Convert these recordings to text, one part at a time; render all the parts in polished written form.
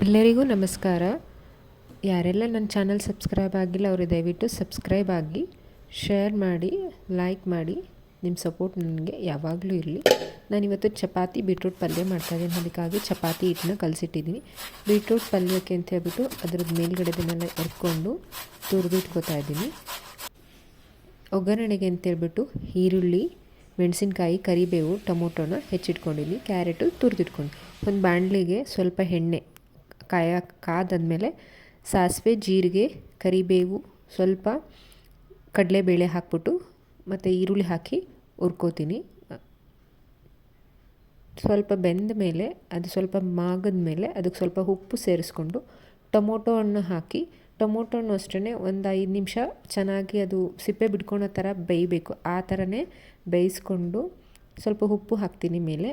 ಎಲ್ಲರಿಗೂ ನಮಸ್ಕಾರ. ಯಾರೆಲ್ಲ ನನ್ನ ಚಾನಲ್ ಸಬ್ಸ್ಕ್ರೈಬ್ ಆಗಿಲ್ಲ ಅವರು ದಯವಿಟ್ಟು ಸಬ್ಸ್ಕ್ರೈಬ್ ಆಗಿ, ಶೇರ್ ಮಾಡಿ, ಲೈಕ್ ಮಾಡಿ. ನಿಮ್ಮ ಸಪೋರ್ಟ್ ನನಗೆ ಯಾವಾಗಲೂ ಇರಲಿ. ನಾನಿವತ್ತು ಚಪಾತಿ ಬೀಟ್ರೂಟ್ ಪಲ್ಯ ಮಾಡ್ತಾಯಿದ್ದೀನಿ. ಅದಕ್ಕಾಗಿ ಚಪಾತಿ ಹಿಟ್ಟನ್ನ ಕಲಸಿಟ್ಟಿದ್ದೀನಿ. ಬೀಟ್ರೂಟ್ ಪಲ್ಯಕ್ಕೆ ಅಂತ ಹೇಳ್ಬಿಟ್ಟು ಅದ್ರದ್ದು ಮೇಲ್ಗಡೆದನ್ನೆಲ್ಲ ಎರ್ಕೊಂಡು ತುರಿದಿಟ್ಕೋತಾ ಇದ್ದೀನಿ. ಒಗ್ಗರಣೆಗೆ ಅಂತೇಳ್ಬಿಟ್ಟು ಈರುಳ್ಳಿ, ಮೆಣಸಿನ್ಕಾಯಿ, ಕರಿಬೇವು, ಟೊಮೊಟೊನ ಹೆಚ್ಚಿಟ್ಕೊಂಡಿದ್ದೀನಿ. ಕ್ಯಾರೆಟು ತುರಿದಿಟ್ಕೊಂಡು ಒಂದು ಬಾಣಲಿಗೆ ಸ್ವಲ್ಪ ಎಣ್ಣೆ ಕಾದಾದ್ಮೇಲೆ ಸಾಸಿವೆ, ಜೀರಿಗೆ, ಕರಿಬೇವು, ಸ್ವಲ್ಪ ಕಡಲೆಬೇಳೆ ಹಾಕ್ಬಿಟ್ಟು ಮತ್ತು ಈರುಳ್ಳಿ ಹಾಕಿ ಹುರ್ಕೋತೀನಿ. ಸ್ವಲ್ಪ ಬೆಂದ ಮೇಲೆ ಅದು ಸ್ವಲ್ಪ ಮಾಗಿದ ಮೇಲೆ ಅದಕ್ಕೆ ಸ್ವಲ್ಪ ಉಪ್ಪು ಸೇರಿಸ್ಕೊಂಡು ಟೊಮೊಟೊ ಹಣ್ಣು ಹಾಕಿ, ಟೊಮೊಟೊ ಹಣ್ಣು ಅಷ್ಟೇ ಒಂದು 5 ನಿಮಿಷ ಚೆನ್ನಾಗಿ ಅದು ಸಿಪ್ಪೆ ಬಿಡ್ಕೊಳೋ ಥರ ಬೇಯಬೇಕು. ಆ ಥರನೇ ಬೇಯಿಸ್ಕೊಂಡು ಸ್ವಲ್ಪ ಉಪ್ಪು ಹಾಕ್ತೀನಿ ಮೇಲೆ.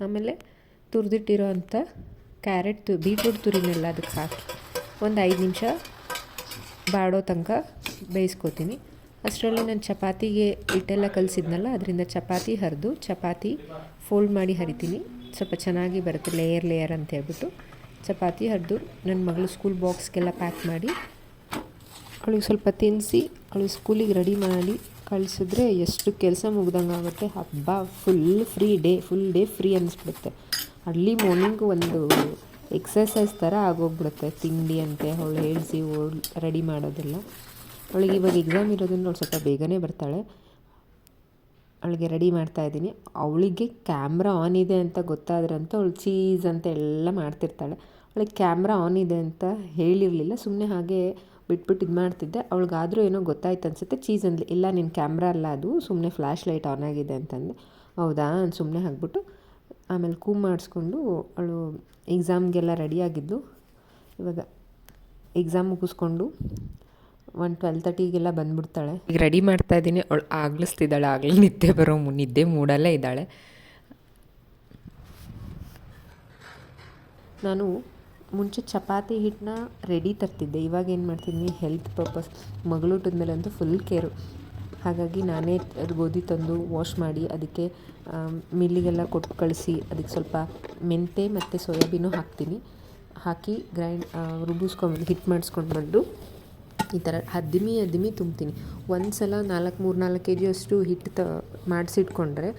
ಆಮೇಲೆ ತುರಿದಿಟ್ಟಿರೋ ಅಂಥ ಬೀಟ್ರೂಟ್ ತುರಿನೆಲ್ಲ ಅದಕ್ಕೆ ಹಾಕಿ ಒಂದು 5 ನಿಮಿಷ ಬಾಡೋ ತನಕ ಬೇಯಿಸ್ಕೊತೀನಿ. ಅಷ್ಟರಲ್ಲಿ ನಾನು ಚಪಾತಿಗೆ ಹಿಟ್ಟೆಲ್ಲ ಕಲಸಿದ್ನಲ್ಲ, ಅದರಿಂದ ಚಪಾತಿ ಹರಿದು ಚಪಾತಿ ಫೋಲ್ಡ್ ಮಾಡಿ ಹರಿತೀನಿ. ಸ್ವಲ್ಪ ಚೆನ್ನಾಗಿ ಬರುತ್ತೆ ಲೇಯರ್ ಅಂತ ಹೇಳ್ಬಿಟ್ಟು ಚಪಾತಿ ಹರಿದು ನನ್ನ ಮಗಳು ಸ್ಕೂಲ್ ಬಾಕ್ಸ್ಗೆಲ್ಲ ಪ್ಯಾಕ್ ಮಾಡಿ ಅವಳಿಗೆ ಸ್ವಲ್ಪ ತಿನ್ನಿಸಿ ಅವಳು ಸ್ಕೂಲಿಗೆ ರೆಡಿ ಮಾಡಿ ಕಳಿಸಿದ್ರೆ ಎಷ್ಟು ಕೆಲಸ ಮುಗ್ದಂಗೆ ಆಗುತ್ತೆ. ಹಬ್ಬ ಫುಲ್ ಡೇ ಫ್ರೀ ಅನ್ನಿಸ್ಬಿಡುತ್ತೆ. ಅರ್ಲಿ ಮಾರ್ನಿಂಗು ಒಂದು ಎಕ್ಸಸೈಸ್ ಥರ ಆಗೋಗ್ಬಿಡುತ್ತೆ. ತಿಂಡಿ ಅಂತೆ ಅವಳು ಹೇಳಿಸಿ ರೆಡಿ ಮಾಡೋದೆಲ್ಲ. ಅವಳಿಗೆ ಇವಾಗ ಎಕ್ಸಾಮ್ ಇರೋದ್ರಿಂದ ಅವಳು ಸ್ವಲ್ಪ ಬೇಗನೆ ಬರ್ತಾಳೆ. ಅವಳಿಗೆ ರೆಡಿ ಮಾಡ್ತಾಯಿದ್ದೀನಿ. ಅವಳಿಗೆ ಕ್ಯಾಮ್ರಾ ಆನ್ ಇದೆ ಅಂತ ಗೊತ್ತಾದ್ರಂತೂ ಅವಳು ಚೀಸ್ ಅಂತ ಎಲ್ಲ ಮಾಡ್ತಿರ್ತಾಳೆ. ಅವಳಿಗೆ ಕ್ಯಾಮ್ರಾ ಆನ್ ಇದೆ ಅಂತ ಹೇಳಿರಲಿಲ್ಲ, ಸುಮ್ಮನೆ ಹಾಗೆ ಬಿಟ್ಬಿಟ್ಟು ಇದು ಮಾಡ್ತಿದ್ದೆ. ಅವಳಿಗಾದರೂ ಏನೋ ಗೊತ್ತಾಯ್ತು ಅನಿಸುತ್ತೆ. ಚೀಸ್ ಅಂದ್ಲಿ, ಇಲ್ಲ ನಿನ್ನ ಕ್ಯಾಮ್ರಾ ಅಲ್ಲ ಅದು, ಸುಮ್ಮನೆ ಫ್ಲ್ಯಾಶ್ ಲೈಟ್ ಆನ್ ಆಗಿದೆ ಅಂತಂದೆ. ಹೌದಾ ಸುಮ್ಮನೆ ಹಾಕ್ಬಿಟ್ಟು ಆಮೇಲೆ ಮಾಡಿಸ್ಕೊಂಡು ಅವಳು ಎಕ್ಸಾಮ್ಗೆಲ್ಲ ರೆಡಿಯಾಗಿದ್ದು. ಇವಾಗ ಎಕ್ಸಾಮ್ ಮುಗಿಸ್ಕೊಂಡು 12:30ಗೆಲ್ಲ ಬಂದುಬಿಡ್ತಾಳೆ. ಈಗ ರೆಡಿ ಮಾಡ್ತಾಯಿದ್ದೀನಿ. ಅವಳು ಆಗ್ಲಿಸ್ತಿದ್ದಾಳೆ. ಆಗಲೇ ನಿದ್ದೆ ಮೂಡಲ್ಲೇ ಇದ್ದಾಳೆ. ನಾನು ಮುಂಚೆ ಚಪಾತಿ ಹಿಟ್ಟನ್ನ ರೆಡಿ ತರ್ತಿದ್ದೆ. ಇವಾಗ ಏನು ಮಾಡ್ತಿದ್ದೀನಿ, ಹೆಲ್ತ್ ಪರ್ಪಸ್ ಮಗಳು ಹುಟ್ಟಿದ್ಮೇಲೆ ಅಂತೂ ಫುಲ್ ಕೇರು. ಹಾಗಾಗಿ ನಾನೇ ಗೋಧಿ ತಂದು ವಾಶ್ ಮಾಡಿ ಅದಕ್ಕೆ ಮಿಲ್ಲಿಗೆಲ್ಲ ಕೊಟ್ಟು ಕಳಿಸಿ ಅದಕ್ಕೆ ಸ್ವಲ್ಪ ಮೆಂತೆ ಮತ್ತು ಸೋಯಾಬೀನು ಹಾಕಿ ರುಬ್ಬಿಸ್ಕೊಂಡು ಹಿಟ್ಟು ಮಾಡಿಸ್ಕೊಂಡು ಬಂದು ಈ ಥರ ಹದ್ದಿಮಿ ತುಂಬ್ತೀನಿ. ಒಂದು ಸಲ 4 kg ಅಷ್ಟು ಹಿಟ್ಟು ಮಾಡಿಸಿಟ್ಕೊಂಡ್ರೆ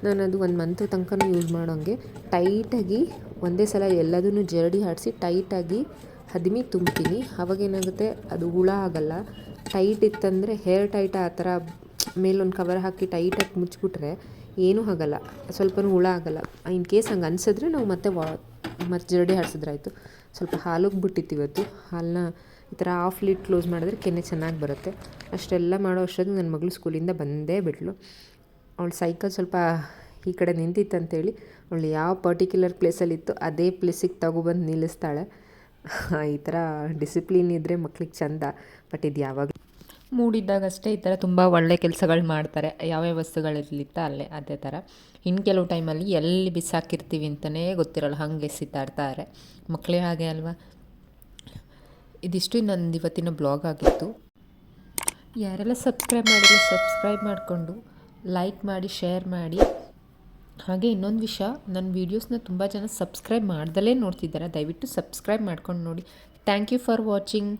ನಾನು ಅದು 1 ಮಂತ್ ತನಕ ಯೂಸ್ ಮಾಡೋಂಗೆ ಟೈಟಾಗಿ ಒಂದೇ ಸಲ ಎಲ್ಲದನ್ನು ಜರಡಿ ಆಡಿಸಿ ಟೈಟಾಗಿ ಹದ್ದಿಮಿ ತುಂಬ್ತೀನಿ. ಅವಾಗೇನಾಗುತ್ತೆ, ಅದು ಹುಳ ಆಗಲ್ಲ. ಟೈಟ್ ಇತ್ತಂದರೆ ಹೇರ್ ಟೈಟ್ ಆ ಥರ ಮೇಲೊಂದು ಕವರ್ ಹಾಕಿ ಟೈಟಾಗಿ ಮುಚ್ಚಿಬಿಟ್ರೆ ಏನೂ ಆಗಲ್ಲ, ಸ್ವಲ್ಪನೂ ಹುಳ ಆಗಲ್ಲ. ಇನ್ ಕೇಸ್ ಹಂಗೆ ಅನಿಸಿದ್ರೆ ನಾವು ಮತ್ತೆ ಜರಡಿ ಆಡಿಸಿದ್ರಾಯ್ತು. ಸ್ವಲ್ಪ ಹಾಲಿಗೆ ಬಿಟ್ಟಿತ್ತು ಇವತ್ತು. ಹಾಲನ್ನ ಈ ಥರ ಹಾಫ್ ಲೀಡ್ ಕ್ಲೋಸ್ ಮಾಡಿದ್ರೆ ಕೆನೆ ಚೆನ್ನಾಗಿ ಬರುತ್ತೆ. ಅಷ್ಟೆಲ್ಲ ಮಾಡೋ ಅಷ್ಟೊತ್ತಿಗೆ ನನ್ನ ಮಗಳು ಸ್ಕೂಲಿಂದ ಬಂದೇ ಬಿಟ್ಲು. ಅವಳು ಸೈಕಲ್ ಸ್ವಲ್ಪ ಈ ಕಡೆ ನಿಂತಿತ್ತಂತೇಳಿ ಅವಳು ಯಾವ ಪರ್ಟಿಕ್ಯುಲರ್ ಪ್ಲೇಸಲ್ಲಿತ್ತು ಅದೇ ಪ್ಲೇಸಿಗೆ ತಗೊಬಂದು ನಿಲ್ಲಿಸ್ತಾಳೆ. ಈ ಥರ ಡಿಸಿಪ್ಲಿನ್ ಇದ್ದರೆ ಮಕ್ಳಿಗೆ ಚೆಂದ. ಬಟ್ ಇದು ಯಾವಾಗ ಮೂಡಿದ್ದಾಗಷ್ಟೇ ಈ ಥರ ತುಂಬ ಒಳ್ಳೆ ಕೆಲಸಗಳು ಮಾಡ್ತಾರೆ. ಯಾವ್ಯಾವ ವಸ್ತುಗಳಿರ್ಲಿತ್ತ ಅಲ್ಲೇ ಅದೇ ಥರ. ಇನ್ನು ಕೆಲವು ಟೈಮಲ್ಲಿ ಎಲ್ಲಿ ಬಿಸಾಕಿರ್ತೀವಿ ಅಂತಲೇ ಗೊತ್ತಿರೋಲ್ಲ, ಹಾಗೆ ಎಸಿತಾಡ್ತಾರೆ ಮಕ್ಕಳೇ. ಹಾಗೆ ಅಲ್ವಾ. ಇದಿಷ್ಟು ನಂದು ಇವತ್ತಿನ ಬ್ಲಾಗ್ ಆಗಿತ್ತು. ಯಾರೆಲ್ಲ ಸಬ್ಸ್ಕ್ರೈಬ್ ಮಾಡಿಲ್ಲ ಸಬ್ಸ್ಕ್ರೈಬ್ ಮಾಡಿಕೊಂಡು ಲೈಕ್ ಮಾಡಿ, ಶೇರ್ ಮಾಡಿ. ಹಾಗೆ ಇನ್ನೊಂದು ವಿಷಯ, ನನ್ನ ವೀಡಿಯೋಸ್ನ ತುಂಬ ಜನ ಸಬ್ಸ್ಕ್ರೈಬ್ ಮಾಡ್ದಲೇ ನೋಡ್ತಿದ್ದಾರೆ. ದಯವಿಟ್ಟು ಸಬ್ಸ್ಕ್ರೈಬ್ ಮಾಡ್ಕೊಂಡು ನೋಡಿ. Thank you for watching.